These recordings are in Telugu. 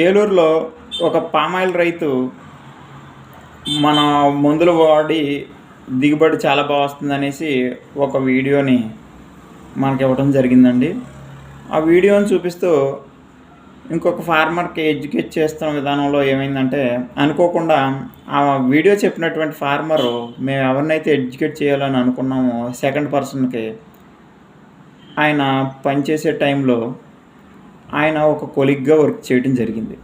ఏలూరులో ఒక పామాయిల్ రైతు మన మందులు వాడి దిగుబడి చాలా బాగా వస్తుందనేసి ఒక వీడియోని మనకి ఇవ్వడం జరిగిందండి. ఆ వీడియోని చూపిస్తూ ఇంకొక ఫార్మర్కి ఎడ్యుకేట్ చేస్తున్న విధానంలో ఏమైందంటే, అనుకోకుండా ఆ వీడియో చెప్పినటువంటి ఫార్మరు మేము ఎవరినైతే ఎడ్యుకేట్ చేయాలని అనుకున్నామో సెకండ్ పర్సన్కి ఆయన పనిచేసే టైంలో ఆయన ఒక కొలీగ్గా వర్క్ చేయడం జరిగింది.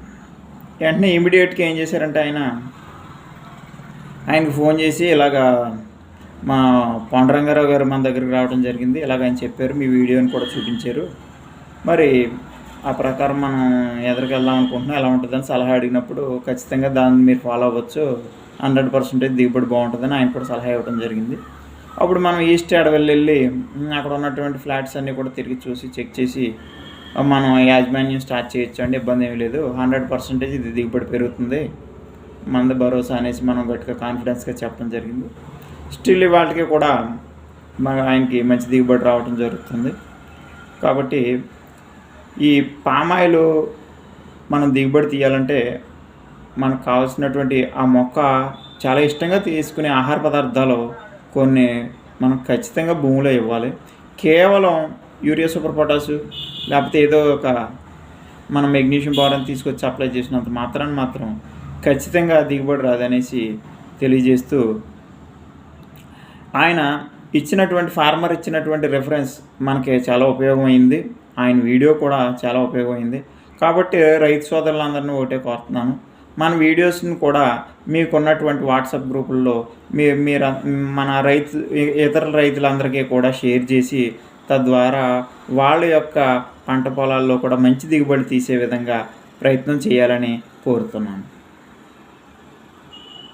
వెంటనే ఇమీడియట్గా ఏం చేశారంటే ఆయనకు ఫోన్ చేసి ఇలాగా మా పాండురంగారావు గారు మన దగ్గరికి రావడం జరిగింది, ఇలాగ ఆయన చెప్పారు, మీ వీడియోని కూడా చూపించారు, మరి ఆ ప్రకారం మనం ఎదురుకెళ్దాం అనుకుంటున్నాం, ఎలా ఉంటుందని సలహా అడిగినప్పుడు ఖచ్చితంగా దాన్ని మీరు ఫాలో అవ్వచ్చు, 100% దిగుబడి బాగుంటుందని ఆయన కూడా సలహా ఇవ్వడం జరిగింది. అప్పుడు మనం ఈస్ట్ అడవిలో వెళ్ళి అక్కడ ఉన్నటువంటి ఫ్లాట్స్ అన్నీ కూడా తిరిగి చూసి చెక్ చేసి మనం యాజమాన్యం స్టార్ట్ చేయొచ్చు అండి, ఇబ్బంది ఏమీ లేదు, 100% ఇది దిగుబడి పెరుగుతుంది, మంది భరోసా అనేసి మనం గట్టిగా కాన్ఫిడెన్స్గా చెప్పడం జరిగింది. స్టిల్ వాళ్ళకి కూడా ఆయనకి మంచి దిగుబడి రావడం జరుగుతుంది. కాబట్టి ఈ పామాయిల్ మనం దిగుబడి తీయాలంటే మనకు కావాల్సినటువంటి ఆ మొక్క చాలా ఇష్టంగా తీసుకునే ఆహార పదార్థాలు కొన్ని మనం ఖచ్చితంగా భూమిలో ఇవ్వాలి. కేవలం యూరియా సూపర్ పొటాసు లేకపోతే ఏదో ఒక మనం మెగ్నీషియం బోరాన్ తీసుకొచ్చి అప్లై చేసినంత మాత్రం ఖచ్చితంగా దిగుబడి రాదనేసి తెలియజేస్తూ ఆయన ఫార్మర్ ఇచ్చినటువంటి రెఫరెన్స్ మనకి చాలా ఉపయోగమైంది. ఆయన వీడియో కూడా చాలా ఉపయోగమైంది. కాబట్టి రైతు సోదరులందరినీ ఒకటే కోరుతున్నాను, మన వీడియోస్ని కూడా మీకున్నటువంటి వాట్సాప్ గ్రూపుల్లో మీరు మన ఇతర రైతులందరికీ కూడా షేర్ చేసి తద్వారా వాళ్ళ యొక్క పంట పొలాల్లో కూడా మంచి దిగుబడి తీసే విధంగా ప్రయత్నం చేయాలని కోరుతున్నాను.